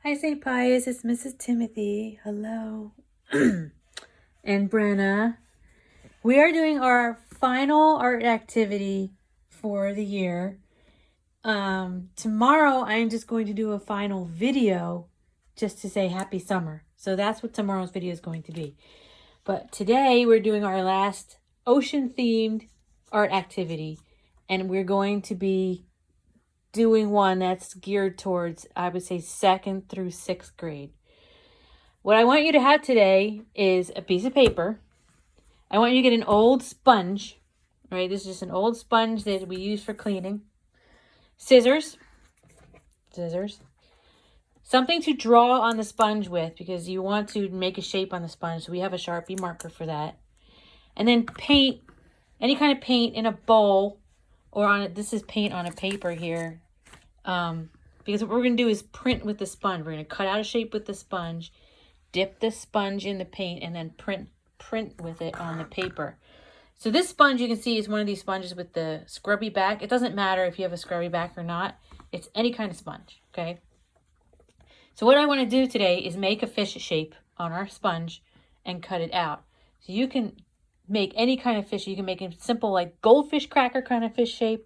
Hi, St. Pius. It's Mrs. Timothy. Hello. And Brenna. We are doing our final art activity for the year. Tomorrow, I'm just going to do a final video just to say happy summer. So that's what tomorrow's video is going to be. But today, we're doing our last ocean-themed art activity. And we're going to be doing one that's geared towards, I would say, 2nd through 6th grade. What I want you to have today is a piece of paper. I want you to get an old sponge, right? This is just an old sponge that we use for cleaning. Scissors. Something to draw on the sponge with because you want to make a shape on the sponge. So we have a Sharpie marker for that. And then paint, any kind of paint in a bowl or on it. This is paint on a paper here. Because what we're going to do is print with the sponge. We're going to cut out a shape with the sponge, dip the sponge in the paint, and then print with it on the paper. So this sponge you can see is one of these sponges with the scrubby back. It doesn't matter if you have a scrubby back or not. It's any kind of sponge, okay? So what I want to do today is make a fish shape on our sponge and cut it out. So you can make any kind of fish. You can make a simple like goldfish cracker kind of fish shape,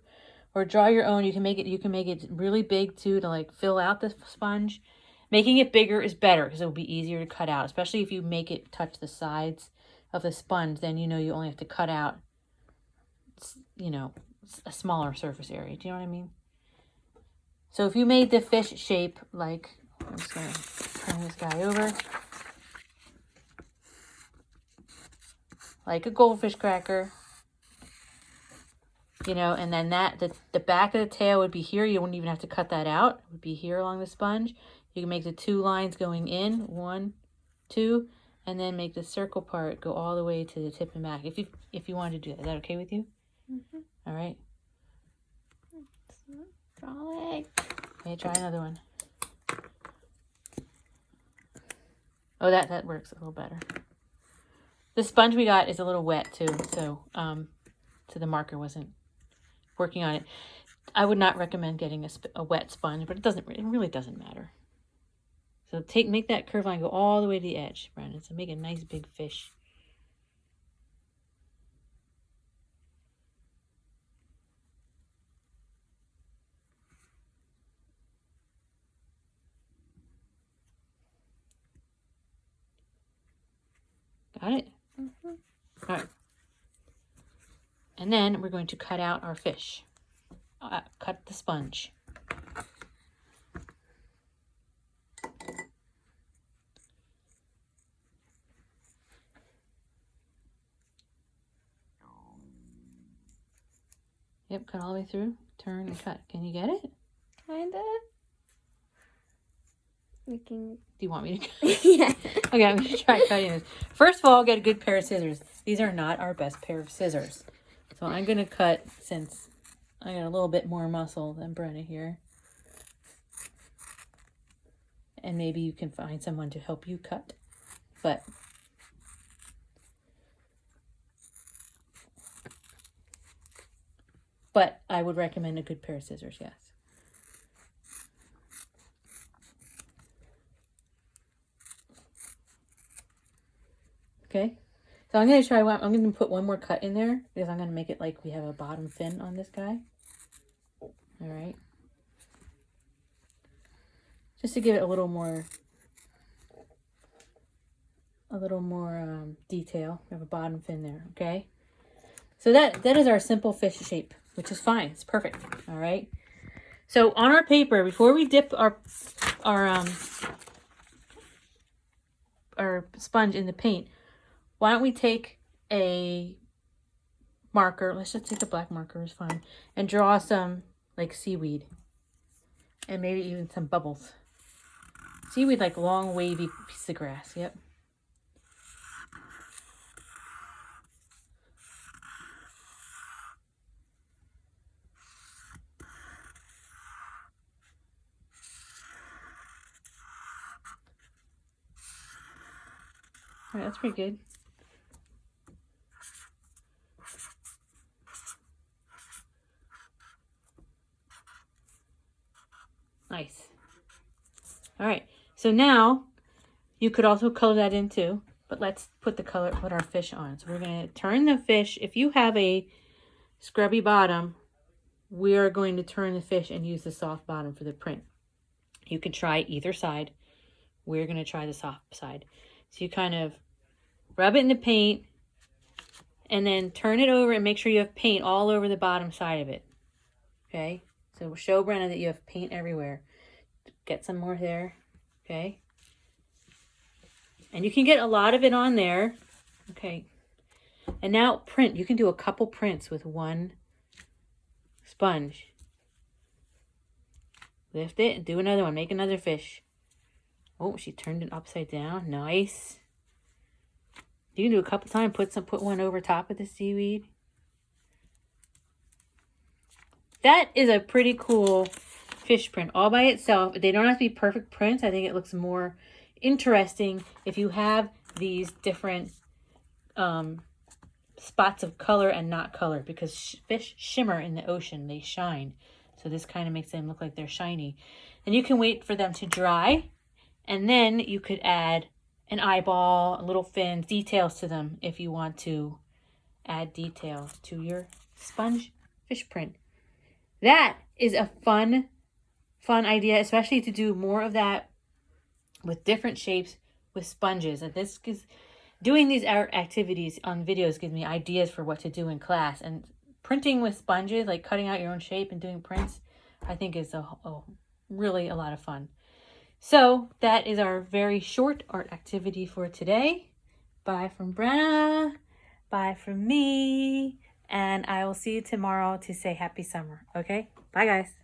or draw your own. You can make it really big too to like fill out the sponge. Making it bigger is better because it will be easier to cut out, especially if you make it touch the sides of the sponge. Then you know you only have to cut out, you know, a smaller surface area. Do you know what I mean? So if you made the fish shape like, I'm just gonna turn this guy over, like a goldfish cracker. You know, and then the back of the tail would be here. You wouldn't even have to cut that out. It would be here along the sponge. You can make the 2 lines going in, 1, 2, and then make the circle part go all the way to the tip and back. If you wanted to do that, is that okay with you? Mm-hmm. All right. Frolic. Okay, try another one. Oh, that works a little better. The sponge we got is a little wet too, so the marker wasn't working on it. I would not recommend getting a wet sponge, but it really doesn't matter. So make that curve line go all the way to the edge, Brandon. So make a nice big fish. Got it? Mm-hmm. All right. And then we're going to cut out our fish. Cut the sponge. Yep, cut all the way through. Turn and cut. Can you get it? Kinda. Do you want me to cut? Yeah. Okay, I'm going to try cutting this. First of all, get a good pair of scissors. These are not our best pair of scissors. So I'm going to cut, since I got a little bit more muscle than Brenna here. And maybe you can find someone to help you cut. But I would recommend a good pair of scissors, yes. Okay, so I'm going to try one. I'm going to put one more cut in there because I'm going to make it like we have a bottom fin on this guy. All right. Just to give it a little more detail. We have a bottom fin there, okay? So that is our simple fish shape, which is fine. It's perfect, all right? So on our paper, before we dip our sponge in the paint, why don't we take a marker, let's just take a black marker, is fine, and draw some like seaweed and maybe even some bubbles. Seaweed, like long wavy piece of grass. Yep. All right, that's pretty good. Nice. All right. So now you could also color that in too, but let's put our fish on. So we're going to turn the fish. If you have a scrubby bottom, we are going to turn the fish and use the soft bottom for the print. You can try either side. We're going to try the soft side. So you kind of rub it in the paint and then turn it over and make sure you have paint all over the bottom side of it. Okay? So show Brenna that you have paint everywhere. Get some more there. Okay? And you can get a lot of it on there. Okay. And now print. You can do a couple prints with one sponge. Lift it and do another one. Make another fish. Oh, she turned it upside down. Nice. You can do a couple times. Put one over top of the seaweed. That is a pretty cool fish print all by itself. They don't have to be perfect prints. I think it looks more interesting if you have these different spots of color and not color, because fish shimmer in the ocean. They shine. So this kind of makes them look like they're shiny. And you can wait for them to dry. And then you could add an eyeball, little fins, details to them if you want to add details to your sponge fish print. That is a fun idea, especially to do more of that with different shapes with sponges. And this is doing these art activities on videos gives me ideas for what to do in class. And printing with sponges, like cutting out your own shape and doing prints, I think is really a lot of fun. So that is our very short art activity for today. Bye from Brenna. Bye from me. And I will see you tomorrow to say happy summer. Okay? Bye, guys.